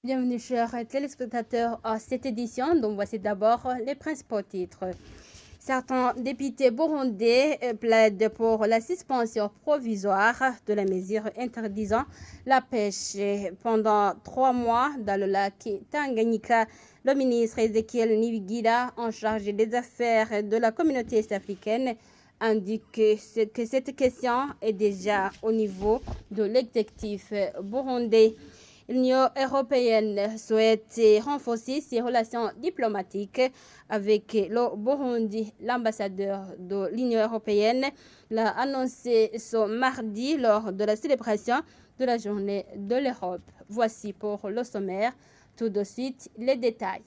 Bienvenue chers téléspectateurs à cette édition dont voici d'abord les principaux titres. Certains députés burundais plaident pour la suspension provisoire de la mesure interdisant la pêche pendant 3 mois dans le lac Tanganyika. Le ministre Ezekiel Nibigira, en charge des affaires de la communauté est-africaine, indique que cette question est déjà au niveau de l'exécutif burundais. L'Union européenne souhaite renforcer ses relations diplomatiques avec le Burundi. L'ambassadeur de l'Union européenne l'a annoncé ce mardi lors de la célébration de la journée de l'Europe. Voici pour le sommaire. Tout de suite, les détails.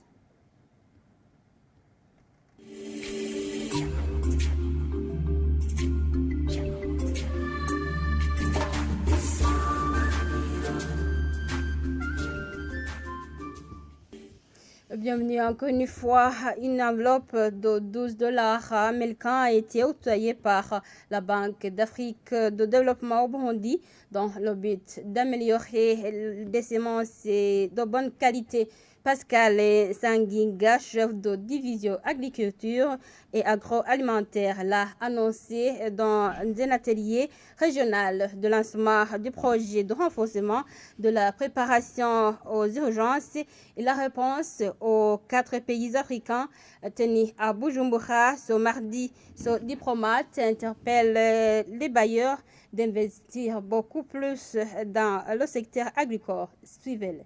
Bienvenue encore une fois. Une enveloppe de $12 américains a été octroyée par la Banque d'Afrique de développement au Burundi dans le but d'améliorer des semences de bonne qualité. Pascal Sanginga, chef de division agriculture et agroalimentaire, l'a annoncé dans un atelier régional de lancement du projet de renforcement de la préparation aux urgences et la réponse aux 4 pays africains tenus à Bujumbura ce mardi. Ce diplomate interpelle les bailleurs d'investir beaucoup plus dans le secteur agricole. Suivez-le.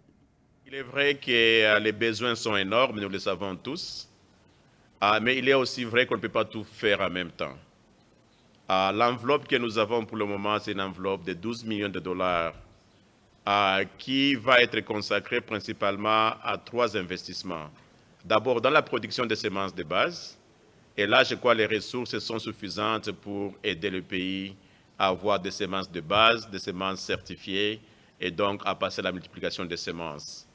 Il est vrai que les besoins sont énormes, nous le savons tous, mais il est aussi vrai qu'on ne peut pas tout faire en même temps. L'enveloppe que nous avons pour le moment, c'est une enveloppe de $12 millions qui va être consacrée principalement à 3 investissements. D'abord, dans la production de semences de base, et là, je crois que les ressources sont suffisantes pour aider le pays à avoir des semences de base, des semences certifiées, et donc à passer à la multiplication des semences.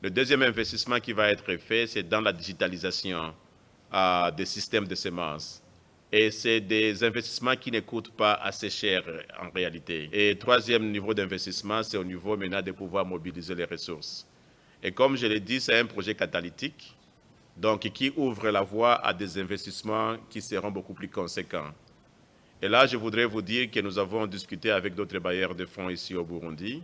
Le deuxième investissement qui va être fait, c'est dans la digitalisation des systèmes de semences. Et c'est des investissements qui ne coûtent pas assez cher en réalité. Et troisième niveau d'investissement, c'est au niveau maintenant de pouvoir mobiliser les ressources. Et comme je l'ai dit, c'est un projet catalytique, donc qui ouvre la voie à des investissements qui seront beaucoup plus conséquents. Et là, je voudrais vous dire que nous avons discuté avec d'autres bailleurs de fonds ici au Burundi,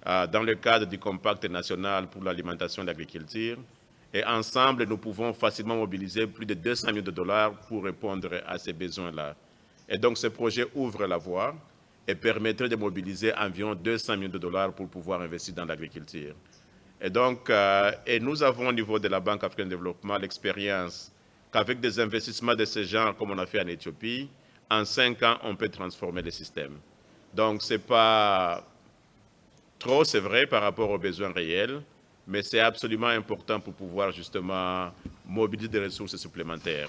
dans le cadre du Compact national pour l'alimentation et l'agriculture. Et ensemble, nous pouvons facilement mobiliser plus de $200 millions pour répondre à ces besoins-là. Et donc, ce projet ouvre la voie et permettrait de mobiliser environ $200 millions pour pouvoir investir dans l'agriculture. Et donc, et nous avons au niveau de la Banque africaine de développement l'expérience qu'avec des investissements de ce genre, comme on a fait en Éthiopie, en 5 ans, on peut transformer le système. Donc, ce n'est pas trop, c'est vrai, par rapport aux besoins réels, mais c'est absolument important pour pouvoir justement mobiliser des ressources supplémentaires.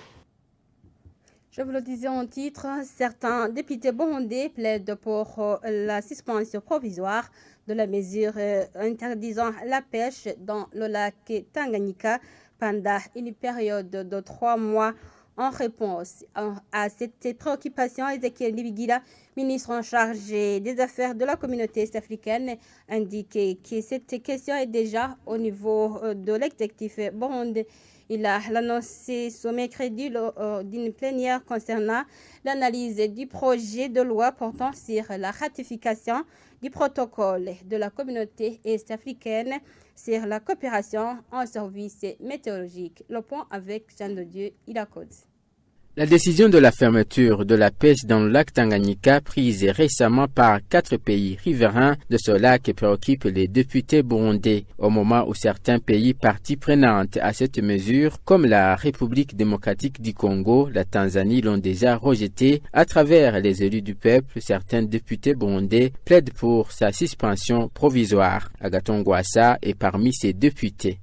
Je vous le disais en titre, certains députés burundais plaident pour la suspension provisoire de la mesure interdisant la pêche dans le lac Tanganyika pendant une période de 3 mois. En réponse à cette préoccupation, Ezekiel Nibigira, ministre en charge des affaires de la communauté est-africaine, indique que cette question est déjà au niveau de l'exécutif burundais. Il a annoncé ce mercredi d'une plénière concernant l'analyse du projet de loi portant sur la ratification du protocole de la communauté est-africaine sur la coopération en services météorologiques. Le point avec Jean de Dieu Ilakod. La décision de la fermeture de la pêche dans le lac Tanganyika, prise récemment par 4 pays riverains de ce lac, préoccupe les députés burundais, au moment où certains pays parties prenantes à cette mesure, comme la République démocratique du Congo, la Tanzanie, l'ont déjà rejeté. À travers les élus du peuple, certains députés burundais plaident pour sa suspension provisoire. Agathon Rwasa est parmi ces députés.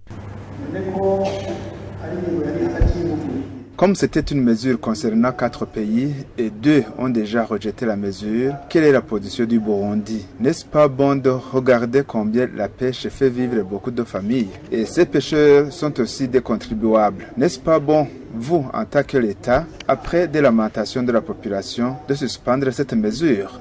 Comme c'était une mesure concernant 4 pays et 2 ont déjà rejeté la mesure, quelle est la position du Burundi? N'est-ce pas bon de regarder combien la pêche fait vivre beaucoup de familles? Et ces pêcheurs sont aussi des contribuables. N'est-ce pas bon, vous, en tant que l'État, après des lamentations de la population, de suspendre cette mesure?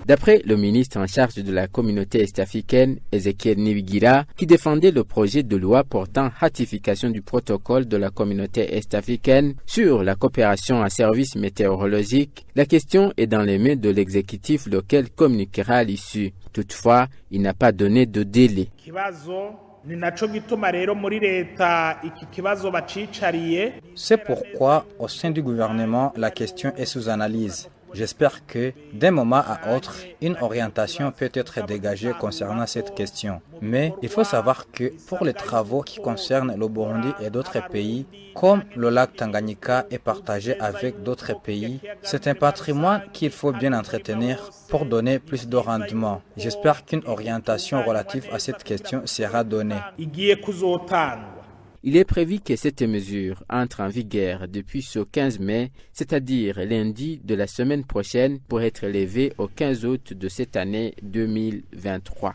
D'après le ministre en charge de la communauté est-africaine, Ezekiel Nibigira, qui défendait le projet de loi portant ratification du protocole de la communauté est-africaine sur la coopération en services météorologiques, la question est dans les mains de l'exécutif lequel communiquera à l'issue. Toutefois, il n'a pas donné de délai. C'est pourquoi, au sein du gouvernement, la question est sous analyse. J'espère que, d'un moment à autre, une orientation peut être dégagée concernant cette question. Mais il faut savoir que pour les travaux qui concernent le Burundi et d'autres pays, comme le lac Tanganyika est partagé avec d'autres pays, c'est un patrimoine qu'il faut bien entretenir pour donner plus de rendement. J'espère qu'une orientation relative à cette question sera donnée. Il est prévu que cette mesure entre en vigueur depuis ce 15 mai, c'est-à-dire lundi de la semaine prochaine, pour être levée au 15 août de cette année 2023.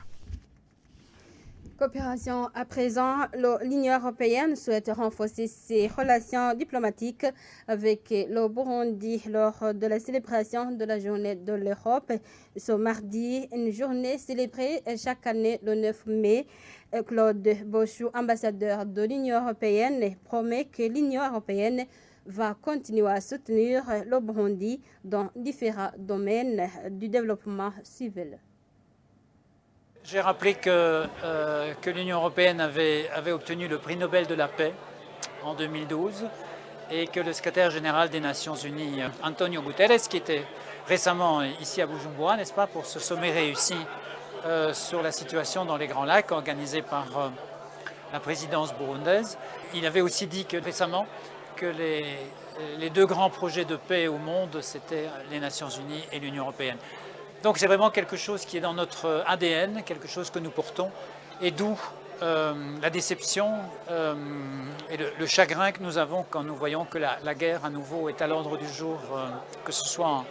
Coopération à présent, l'Union européenne souhaite renforcer ses relations diplomatiques avec le Burundi lors de la célébration de la journée de l'Europe. Ce mardi, une journée célébrée chaque année le 9 mai. Claude Bochou, ambassadeur de l'Union européenne, promet que l'Union européenne va continuer à soutenir le Burundi dans différents domaines du développement civil. J'ai rappelé que l'Union européenne avait obtenu le prix Nobel de la paix en 2012 et que le secrétaire général des Nations Unies, Antonio Guterres, qui était récemment ici à Bujumbura, n'est-ce pas, pour ce sommet réussi sur la situation dans les Grands Lacs organisé par la présidence burundaise. Il avait aussi dit récemment que les deux grands projets de paix au monde, c'était les Nations Unies et l'Union européenne. Donc c'est vraiment quelque chose qui est dans notre ADN, quelque chose que nous portons, et d'où la déception et le chagrin que nous avons quand nous voyons que la guerre à nouveau est à l'ordre du jour, que ce soit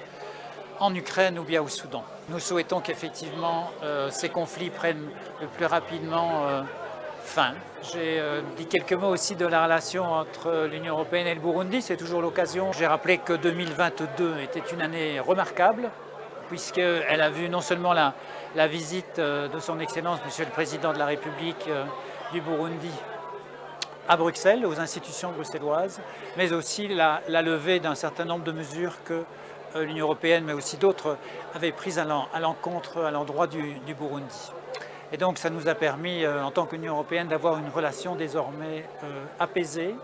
en Ukraine ou bien au Soudan. Nous souhaitons qu'effectivement ces conflits prennent le plus rapidement fin. J'ai dit quelques mots aussi de la relation entre l'Union européenne et le Burundi, c'est toujours l'occasion. J'ai rappelé que 2022 était une année remarquable, puisqu'elle a vu non seulement la visite de son Excellence, Monsieur le Président de la République du Burundi à Bruxelles, aux institutions bruxelloises, mais aussi la levée d'un certain nombre de mesures que l'Union européenne, mais aussi d'autres, avaient prises à l'endroit du Burundi. Et donc ça nous a permis, en tant qu'Union européenne, d'avoir une relation désormais apaisée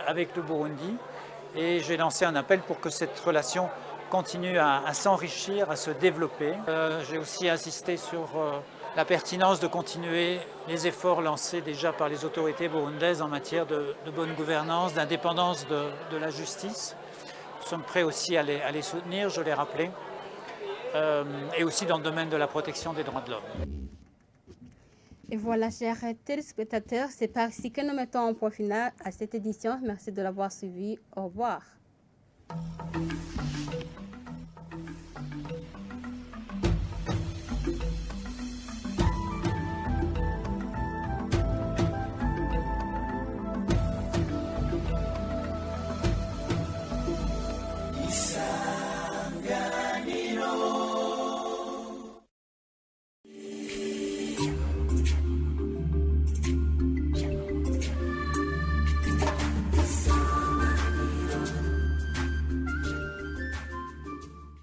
avec le Burundi. Et j'ai lancé un appel pour que cette relation continue à s'enrichir, à se développer. J'ai aussi insisté sur la pertinence de continuer les efforts lancés déjà par les autorités burundaises en matière de bonne gouvernance, d'indépendance de la justice. Nous sommes prêts aussi à les soutenir, je l'ai rappelé, et aussi dans le domaine de la protection des droits de l'homme. Et voilà, chers téléspectateurs, c'est par ici que nous mettons un point final à cette édition. Merci de l'avoir suivi. Au revoir.